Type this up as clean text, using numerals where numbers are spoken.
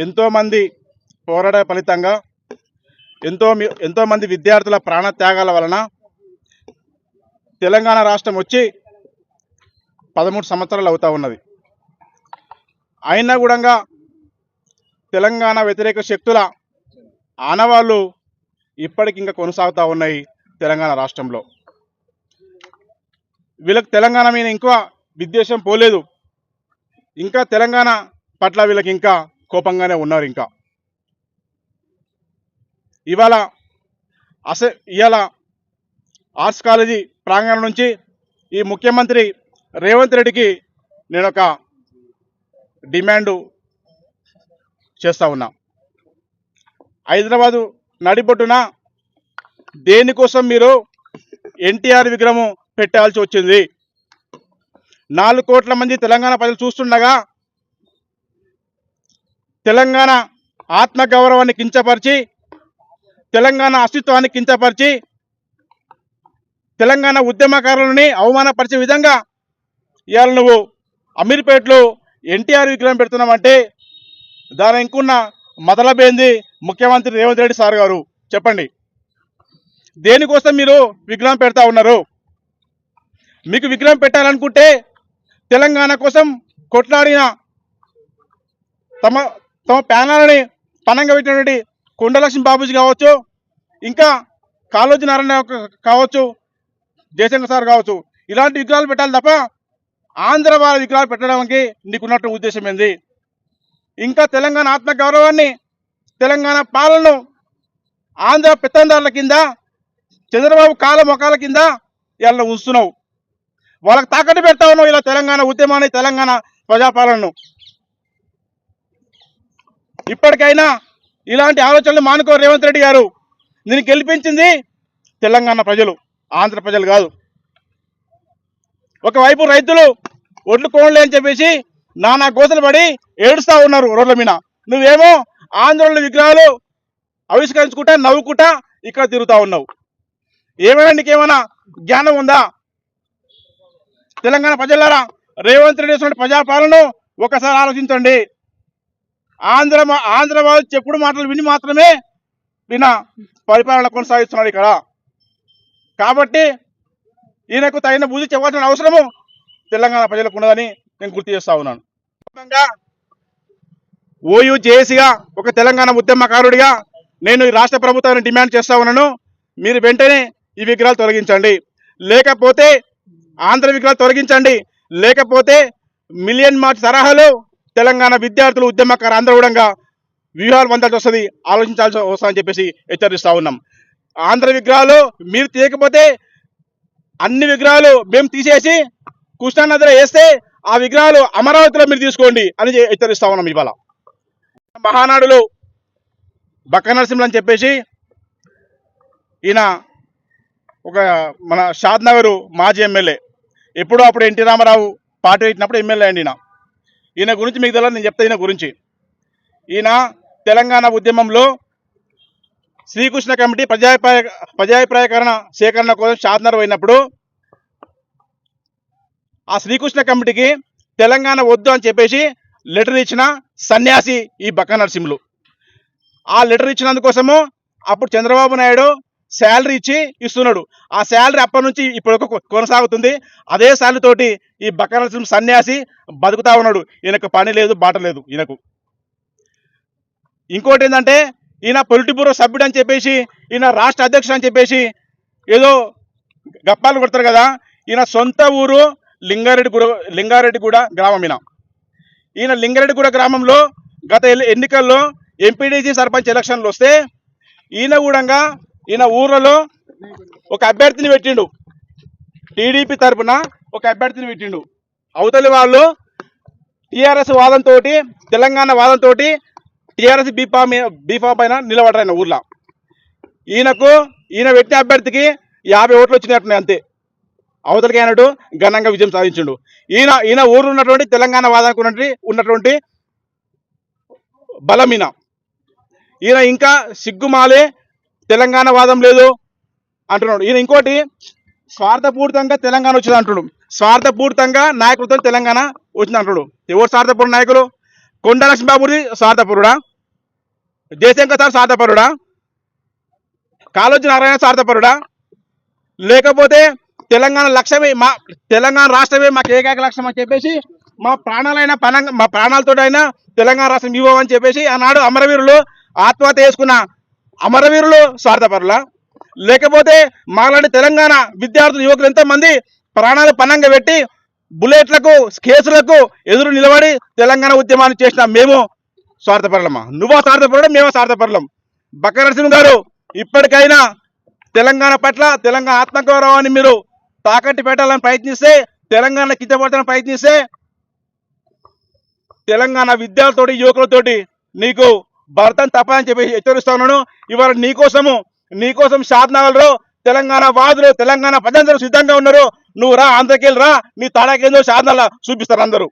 ఎంతోమంది పోరాట ఫలితంగా ఎంతోమంది విద్యార్థుల ప్రాణత్యాగాల వలన తెలంగాణ రాష్ట్రం వచ్చి 13 సంవత్సరాలు అవుతా ఉన్నది. అయినా కూడా తెలంగాణ వ్యతిరేక శక్తుల ఆనవాళ్ళు ఇప్పటికి ఇంకా కొనసాగుతూ ఉన్నాయి తెలంగాణ రాష్ట్రంలో. వీళ్ళకి తెలంగాణ మీద ఇంకా విద్వేషం పోలేదు, ఇంకా తెలంగాణ పట్ల వీళ్ళకి ఇంకా కోపంగానే ఉన్నారు. ఇంకా ఇవాళ ఆర్ట్స్ కాలేజీ ప్రాంగణం నుంచి ఈ ముఖ్యమంత్రి రేవంత్ రెడ్డికి నేను ఒక డిమాండు చేస్తా ఉన్నా. హైదరాబాదు నడిబొడ్డున దేనికోసం మీరు ఎన్టీఆర్ విగ్రహం పెట్టాల్సి వచ్చింది? 4 కోట్ల మంది తెలంగాణ ప్రజలు చూస్తుండగా తెలంగాణ ఆత్మగౌరవాన్ని కించపరిచి, తెలంగాణ అస్తిత్వాన్ని కించపరిచి, తెలంగాణ ఉద్యమకారులని అవమానపరిచే విధంగా ఇవాళ నువ్వు అమీర్పేటలో ఎన్టీఆర్ విగ్రహం పెడుతున్నామంటే దాని ఇంకున్న మతలబేంది ముఖ్యమంత్రి రేవంత్ రెడ్డి సార్ గారు? చెప్పండి, దేనికోసం మీరు విగ్రహం పెడతా ఉన్నారు? మీకు విగ్రహం పెట్టాలనుకుంటే తెలంగాణ కోసం కొట్లాడిన తమ ప్యానాలని పనంగా పెట్టినటువంటి కొండలక్ష్మి బాబుజీ కావచ్చు, ఇంకా కాళోజీ నారాయణ కావచ్చు, జయశంకర్ సార్ కావచ్చు, ఇలాంటి విగ్రహాలు పెట్టాలి తప్ప ఆంధ్ర వాళ్ళ విగ్రహాలు పెట్టడానికి నీకున్నట్టు ఉద్దేశం ఏంది? ఇంకా తెలంగాణ ఆత్మగౌరవాన్ని, తెలంగాణ పాలనను ఆంధ్ర పెత్తందారుల కింద, చంద్రబాబు కాల మొకాల కింద ఇలా ఉంచుతున్నావు. వాళ్ళకి తాకట్టు పెడతా ఉన్నావు ఇలా తెలంగాణ ఉద్యమాన్ని, తెలంగాణ ప్రజాపాలనను. ఇప్పటికైనా ఇలాంటి ఆలోచనలు మానుకో రేవంత్ రెడ్డి గారు. నేను గెలిపించింది తెలంగాణ ప్రజలు, ఆంధ్ర ప్రజలు కాదు. ఒకవైపు రైతులు ఒడ్లు కోనలే అని చెప్పేసి నానా గోసలు పడి ఏడుస్తూ ఉన్నారు రోడ్ల మీద. నువ్వేమో ఆంధ్రుల విగ్రహాలు ఆవిష్కరించుకుంటా నవ్వుకుంటా ఇక్కడ తిరుగుతూ ఉన్నావు. ఏమైనా నీకేమైనా జ్ఞానం ఉందా? తెలంగాణ ప్రజలారా, రేవంత్ రెడ్డి చేసిన ప్రజాపాలన ఒకసారి ఆలోచించండి. ఆంధ్ర వాళ్ళు చెప్పుడు మాటలు విని మాత్రమే ఈయన పరిపాలన కొనసాగిస్తున్నాడు ఇక్కడ. కాబట్టి ఈయనకు తగిన బుద్ధి చెప్పాల్సిన అవసరము తెలంగాణ ప్రజలకు ఉన్నదని నేను గుర్తు చేస్తా ఉన్నాను. ఓయూ జేఏసీగా ఒక తెలంగాణ ఉద్యమకారుడిగా నేను ఈ రాష్ట్ర ప్రభుత్వాన్ని డిమాండ్ చేస్తా ఉన్నాను. మీరు వెంటనే ఈ విగ్రహాలు తొలగించండి, లేకపోతే ఆంధ్ర విగ్రహాలు తొలగించండి, లేకపోతే మిలియన్ మార్చ్ తరహాలో తెలంగాణ విద్యార్థులు ఉద్యమకారు అందరూ కూడా వ్యూహాలు పొందాల్సి వస్తుంది, ఆలోచించాల్సి వస్తుందని చెప్పేసి హెచ్చరిస్తూ ఉన్నాం. ఆంధ్ర విగ్రహాలు మీరు తీయకపోతే అన్ని విగ్రహాలు మేము తీసేసి కృష్ణానదిలో వేస్తే ఆ విగ్రహాలు అమరావతిలో మీరు తీసుకోండి అని హెచ్చరిస్తా ఉన్నాం. ఇవాళ మహానాడులో బక్క నరసింహులు అని చెప్పేసి ఈయన ఒక మన షాద్నగర్ మాజీ ఎమ్మెల్యే, ఎప్పుడో అప్పుడు ఎన్టీ రామారావు పార్టీ పెట్టినప్పుడు ఎమ్మెల్యే అండి. ఈయన గురించి మీకు తెలియదు, నేను చెప్తా ఈయన గురించి. ఈయన తెలంగాణ ఉద్యమంలో శ్రీకృష్ణ కమిటీ ప్రజాభిప్రాయకరణ సేకరణ కోసం షాద్నగర్ పోయినప్పుడు ఆ శ్రీకృష్ణ కమిటీకి తెలంగాణ వద్దు అని చెప్పేసి లెటర్ ఇచ్చిన సన్యాసి ఈ బక్క నరసింహులు. ఆ లెటర్ ఇచ్చినందుకోసము అప్పుడు చంద్రబాబు నాయుడు శాలరీ ఇస్తున్నాడు. ఆ శాలరీ అప్పటి నుంచి ఇప్పుడు కొనసాగుతుంది. అదే శాలరీ తోటి ఈ బక్క నరసింహ సన్యాసి బతుకుతా ఉన్నాడు. ఈయనకు పని లేదు, బాట లేదు ఈయనకు. ఇంకోటి ఏంటంటే ఈయన పొలిటి బ్యూరో సభ్యుడు అని చెప్పేసి, ఈయన రాష్ట్ర అధ్యక్షుడు అని చెప్పేసి ఏదో గప్పాలు కొడతారు కదా. ఈయన సొంత ఊరు లింగారెడ్డిగూడ గ్రామం. ఈయన లింగారెడ్డిగూడ గ్రామంలో గత ఎన్నికల్లో ఎంపీటీసీ సర్పంచ్ ఎలక్షన్లు వస్తే ఈయన ఊర్లలో ఒక అభ్యర్థిని పెట్టిండు, టీడీపీ తరఫున ఒక అభ్యర్థిని పెట్టిండు. అవతలి వాళ్ళు టీఆర్ఎస్ వాదంతో, తెలంగాణ వాదంతో టీఆర్ఎస్ బీఫామ్ పైన నిలబడ్డారు ఊర్లో. ఈయన పెట్టిన అభ్యర్థికి 50 ఓట్లు వచ్చినట్టున్నాయి అంతే. అవతలికి అయినట్టు ఘనంగా విజయం సాధించిండు. ఈయన ఊరు ఉన్నటువంటి తెలంగాణ వాదానికి ఉన్నటువంటి బలం ఈయన ఇంకా సిగ్గుమాలే తెలంగాణ వాదం లేదు అంటున్నాడు. ఈయన ఇంకోటి స్వార్థపూరితంగా తెలంగాణ వచ్చింది అంటున్నాడు, స్వార్థపూరితంగా నాయకులతో తెలంగాణ వచ్చింది అంటున్నాడు. ఎవరు స్వార్థపూర్ణ నాయకులు? కొండ లక్ష్మీబాబుడి స్వార్థపరుడా, జయశంకర్ సార్ స్వార్థపరుడా, కాళోజీ నారాయణ స్వార్థపరుడా, లేకపోతే తెలంగాణ లక్ష్యమే మా తెలంగాణ రాష్ట్రమే మాకు ఏకైక లక్ష్యం అని చెప్పేసి మా ప్రాణాలైన మా ప్రాణాలతోటైనా తెలంగాణ రాష్ట్రం ఇవ్వమని చెప్పేసి ఆనాడు అమరవీరులు ఆత్మహత్య చేసుకున్న అమరవీరులు స్వార్థపరులా, లేకపోతే మాలాంటి తెలంగాణ విద్యార్థులు యువకులు ఎంతో మంది ప్రాణాలు పణంగా పెట్టి బుల్లెట్లకు కేసులకు ఎదురు నిలబడి తెలంగాణ ఉద్యమాన్ని చేసిన మేము స్వార్థపరులమా? నువ్వో స్వార్థపరుడు, మేమో స్వార్థపరులం. బక్క నరసింహ గారు, ఇప్పటికైనా తెలంగాణ పట్ల తెలంగాణ ఆత్మగౌరవాన్ని మీరు తాకట్టు పెట్టాలని ప్రయత్నిస్తే, తెలంగాణ కించపడతాలని ప్రయత్నిస్తే తెలంగాణ విద్యార్థులతోటి యువకులతోటి నీకు భరతం తప్పని చెప్పి హెచ్చరిస్తా ఉన్నాను. ఇవాళ నీకోసం షాద్నగర్లో తెలంగాణ వాదులు, తెలంగాణ ప్రజలందరూ సిద్ధంగా ఉన్నారు. నువ్వు రా, ఆంధ్రకేళ్ళు రా, నీ తాడాకేందో షాద్నగర్ చూపిస్తారు అందరూ.